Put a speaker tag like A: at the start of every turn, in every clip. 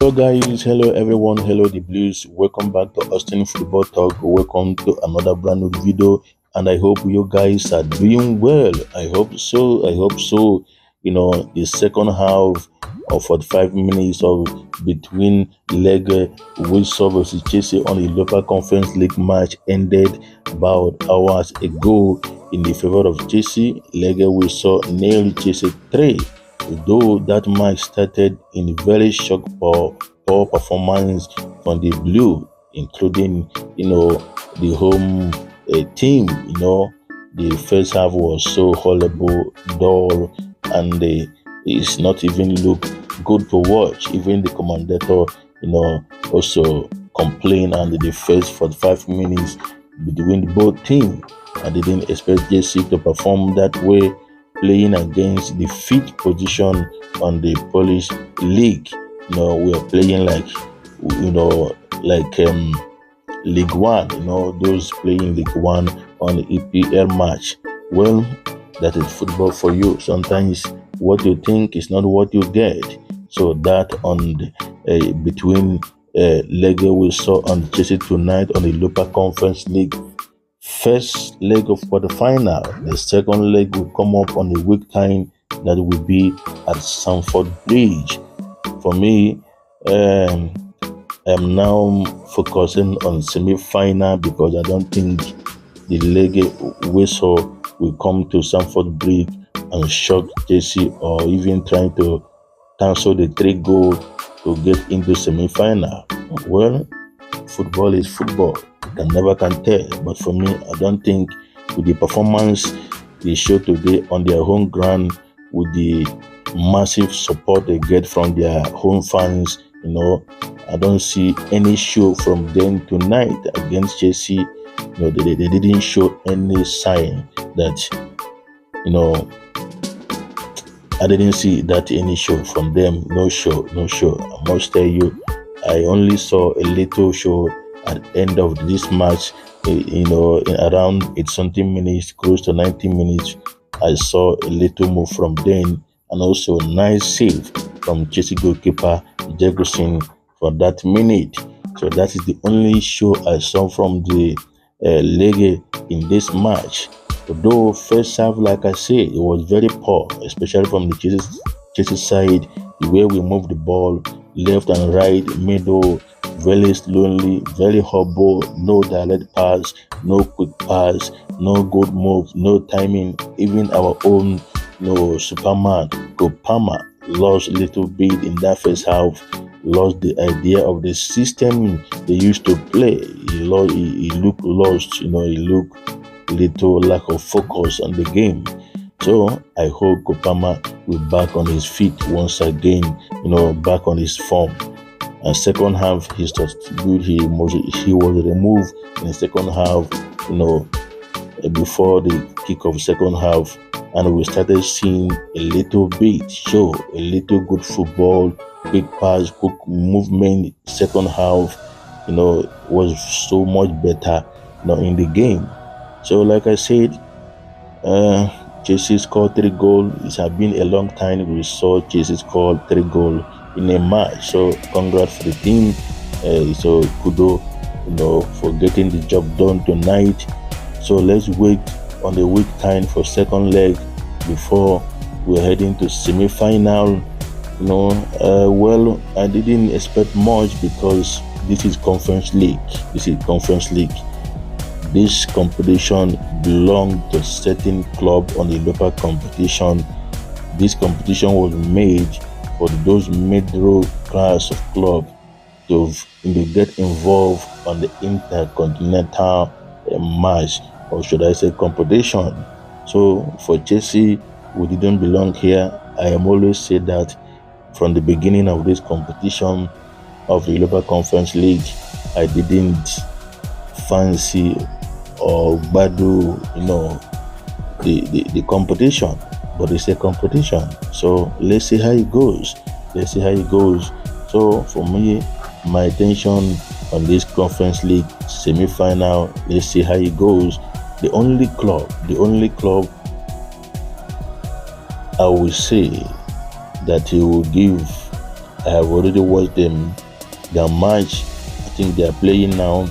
A: Hello guys, hello everyone, hello the Blues. Welcome back to Austin Football Talk. Welcome to another brand new video, and I hope you guys are doing well. I hope so. The second half of 45 minutes of between Legia Warsaw versus Chelsea on the local conference league match ended about hours ago in the favor of Chelsea. Legia Warsaw nailed Chelsea 3. Though that match started in very shock poor performance from the Blue, including the home team. The first half was so horrible, dull, and it's not even look good to watch. Even the commentator, also complained under the first 45 minutes between both teams. I didn't expect Jesse to perform that way, playing against the fifth position on the Polish league. We are playing like League One. Those playing League One on the EPL match. Well, that is football for you. Sometimes what you think is not what you get. So that on between Legia Warsaw and Chelsea tonight on the local conference league. First leg of quarterfinal. The second leg will come up on a week time. That will be at Stamford Bridge. For me, I'm now focusing on semi-final because I don't think the Legia Warsaw will come to Stamford Bridge and shock Chelsea or even trying to cancel the 3 goals to get into semi-final. Well, football is football. Never can tell. But for me, I don't think with the performance they show today on their home ground, with the massive support they get from their home fans, I don't see any show from them tonight against Chelsea. They didn't show any sign that, I didn't see that any show from them. No show. I must tell you, I only saw a little show at the end of this match. In around 80-something minutes, close to 90 minutes, I saw a little move from them, and also a nice save from Chelsea goalkeeper Jefferson for that minute. So that is the only show I saw from the Legia in this match. Although first half, like I said, it was very poor, especially from the Chelsea side. The way we moved the ball left and right, middle, very slowly, very horrible, no direct pass, no quick pass, no good move, no timing. Even our own Superman, Kopama, lost a little bit in that first half, lost the idea of the system they used to play. He looked lost, he looked little lack of focus on the game. So I hope Kopama will back on his feet once again, back on his form. And second half, he started good. He was removed in the second half, before the kick of second half, and we started seeing a little bit show, a little good football, quick pass, quick movement. Second half, was so much better, in the game. So, like I said, Chelsea scored 3 goals. It has been a long time we saw Chelsea score 3 goals in a match. So congrats for the team. So kudo, for getting the job done tonight. So let's wait on the week time for second leg before we're heading to semi-final. Well, I didn't expect much because this is Conference League. This competition belongs to a certain club on the local competition. This competition was made for those middle class of club to get involved on the intercontinental match, or should I say competition. So for Chelsea, we didn't belong here. I am always say that from the beginning of this competition of the Europa Conference League, I didn't fancy or badu, the competition. But it's a competition, so let's see how it goes. So for me, my attention on this Conference League semi-final. Let's see how it goes. The only club I will say that he will give I have already watched them their match. I think they are playing now.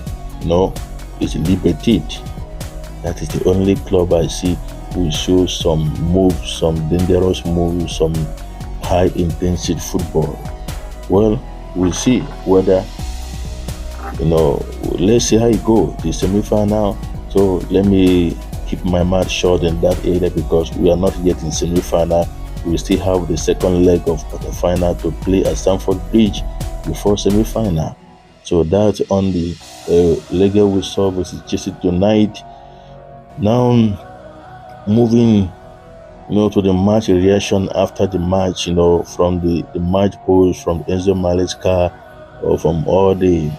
A: It's Liberty. That is the only club I see who show some moves, some dangerous moves, some high intensity football. Well, we'll see whether let's see how it goes. The semi-final. So let me keep my mouth shut in that area because we are not yet in semi-final. We still have the second leg of quarter-final to play at Stamford Bridge before semi-final. So that's on the Legia Warsaw versus Chelsea tonight. Now moving to the match reaction after the match, from the match post from Enzo Maresca or from all the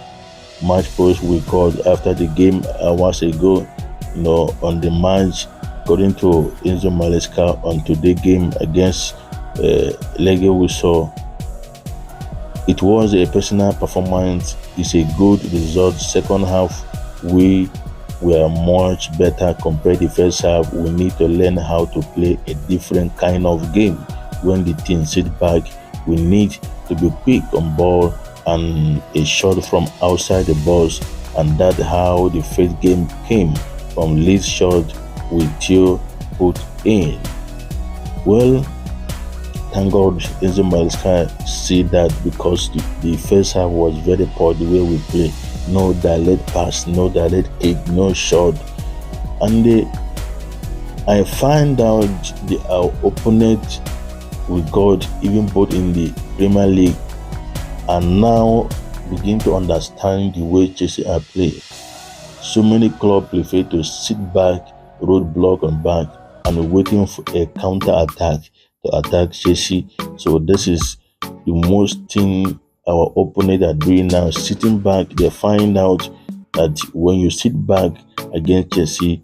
A: match posts we called after the game hours ago, on the match, according to Enzo Maresca on today's game against Legia Warsaw. It was a personal performance. It's a good result. Second half, we were much better compared to the first half. We need to learn how to play a different kind of game. When the team sit back, we need to be quick on ball and a shot from outside the box, and that's how the first game came from lead shot with Theo put in. Well, thank God Enzo Maresca see that because the first half was very poor the way we play. No direct pass, no direct kick, no shot. And I find out our opponent we got, even both in the Premier League, and now begin to understand the way Chelsea are playing. So many clubs prefer to sit back, roadblock and back, and waiting for a counter attack to attack Chelsea. So this is the most thing our opponent are doing now, sitting back. They find out that when you sit back against Chelsea,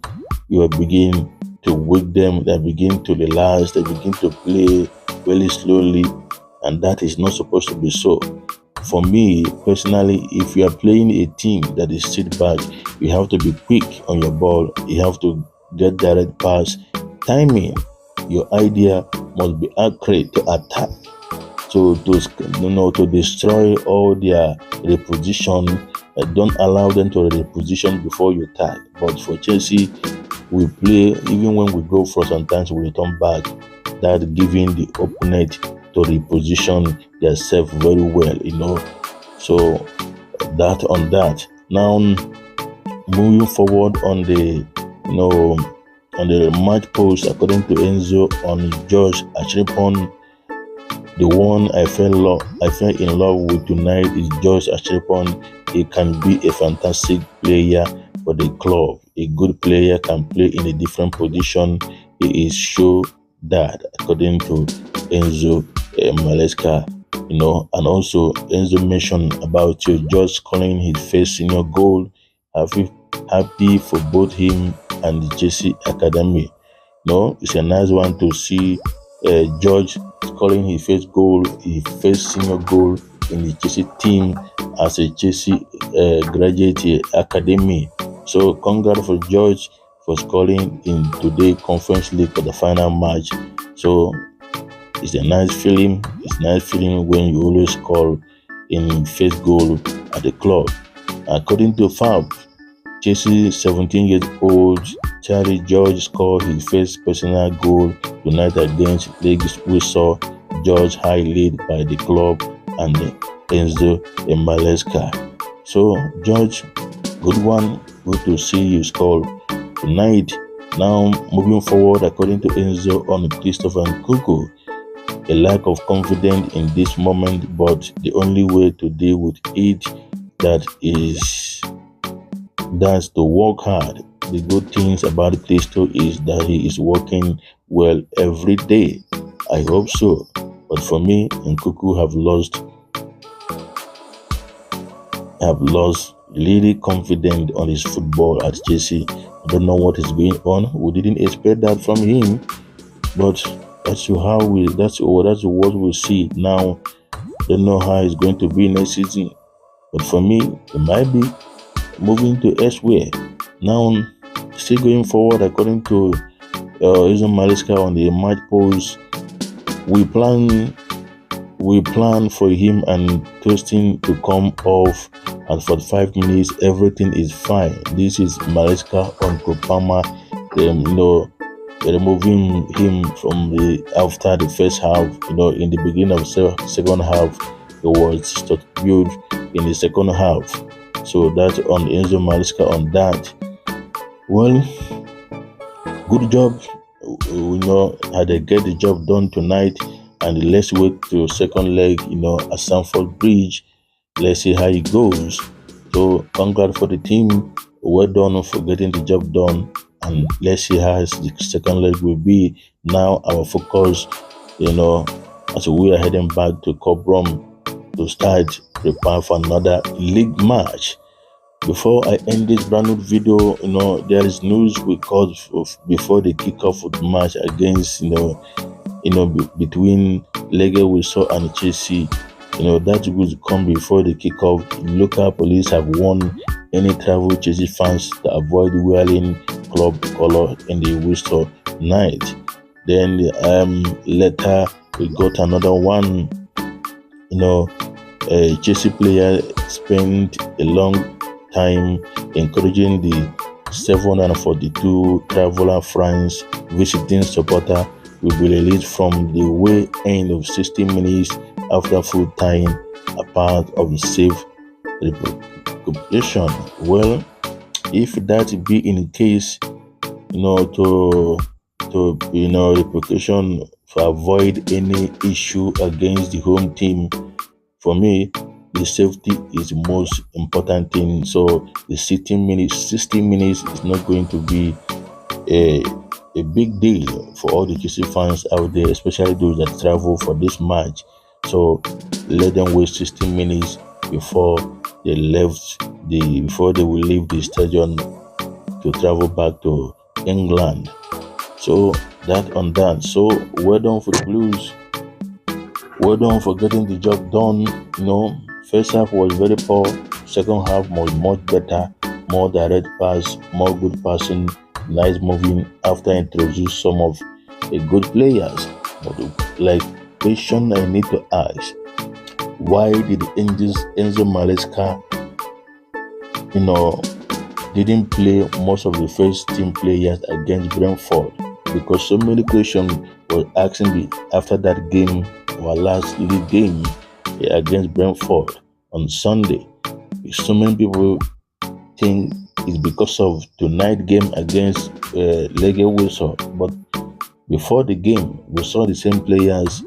A: you are beginning to wake them. They begin to relax. They begin to play very slowly, and that is not supposed to be so. For me personally, if you are playing a team that is sit back, you have to be quick on your ball. You have to get direct pass, timing. Your idea must be accurate to attack, to destroy all their reposition. Don't allow them to reposition before you attack. But for Chelsea, we play even when we go for sometimes we return back. That giving the opponent to reposition themselves very well, So that on that. Now moving forward on the on the match post, according to Enzo, on Josh Achiripon, the one I fell in love with tonight is Josh Achiripon. He can be a fantastic player for the club. A good player can play in a different position. He is sure that, according to Enzo Maresca, and also Enzo mentioned about Josh scoring his first senior goal. Happy for both him and the Chelsea Academy. It's a nice one to see George scoring his first goal, his first senior goal in the Chelsea team as a Chelsea graduate academy. So congrats for George for scoring in today's Conference League for the final match. So it's a nice feeling. It's a nice feeling when you always score in first goal at the club. According to Fab, Chelsea 17-year-old Charlie George scored his first personal goal tonight against Legia Warsaw. George high lead by the club and Enzo Maresca. So George, good one. Good to see you score tonight. Now moving forward, according to Enzo on Christopher Nkunku, a lack of confidence in this moment, but the only way to deal with it that's to work hard. The good things about Christo is that he is working well every day. I hope so. But for me, Nkunku have lost really confidence on his football at Chelsea. I don't know what is going on. We didn't expect that from him, but that's what we see now. Don't know how it's going to be next season, but for me, it might be moving to elsewhere. Now, still going forward, according to Enzo Maresca on the match post, we we plan for him and Toasting to come off at 45 minutes. Everything is fine. This is Maresca on Kopama, removing him from the after the first half. In the beginning of second half, he was subdued in the second half. So that's on Enzo Maresca on that. Well, good job. How they get the job done tonight, and let's wait to second leg, at Stamford Bridge. Let's see how it goes. So congrats for the team. Well done for getting the job done, and let's see how the second leg will be. Now our focus, as we are heading back to Cobram to start prepare for another league match. Before I end this brand new video, there is news we caught before the kickoff of the match against, between Legia, Warsaw and Chelsea. That will come before the kickoff. Local police have warned any travel Chelsea fans to avoid wearing club color in the Warsaw night. Then later we got another one. A Chelsea player spent a long time encouraging the 742 traveler France visiting supporter will be released from the away end of 60 minutes after full time, a part of the safe recuperation. Well, if that be in case, repercussion to avoid any issue against the home team, for me, the safety is the most important thing. So the 60 minutes is not going to be a big deal for all the Chelsea fans out there, especially those that travel for this match. So let them wait 60 minutes before they will leave the stadium to travel back to England. So that on that. So well done for the Blues. Well done for getting the job done. First half was very poor. Second half was much better. More direct pass, more good passing, nice moving after introducing some of the good players. But like question I need to ask, why did Enzo Maresca, didn't play most of the first team players against Brentford? Because so many questions were asking me after that game, our last league game against Brentford on Sunday. So many people think it's because of tonight game against Legia Warsaw. But before the game, we saw the same players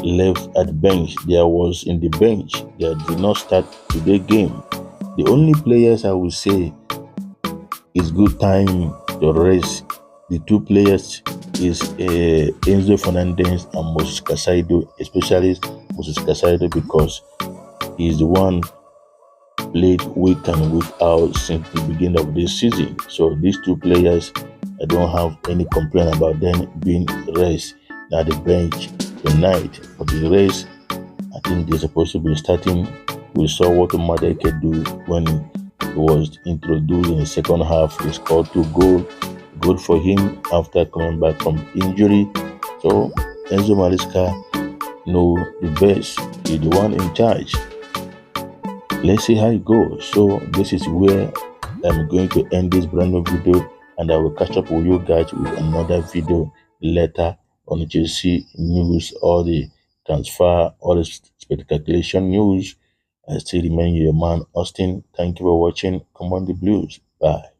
A: left at the bench. There was in the bench that did not start today's game. The only players I would say is good time to rest. The two players is Enzo Fernandez and Moses Caicedo, especially Moses Caicedo because he's the one played week in week out since the beginning of this season. So these two players, I don't have any complaint about them being rest at the bench tonight. For the rest, I think they're supposed to be starting. We saw what Madeke do when he was introduced in the second half. He scored 2 goals. Good for him after coming back from injury. So Enzo Maresca know the best. He's the one in charge. Let's see how it goes. So this is where I'm going to end this brand new video, and I will catch up with you guys with another video later on Chelsea news, all the transfer, all the speculation news. I still remain your man, Austin. Thank you for watching. Come on, the Blues. Bye.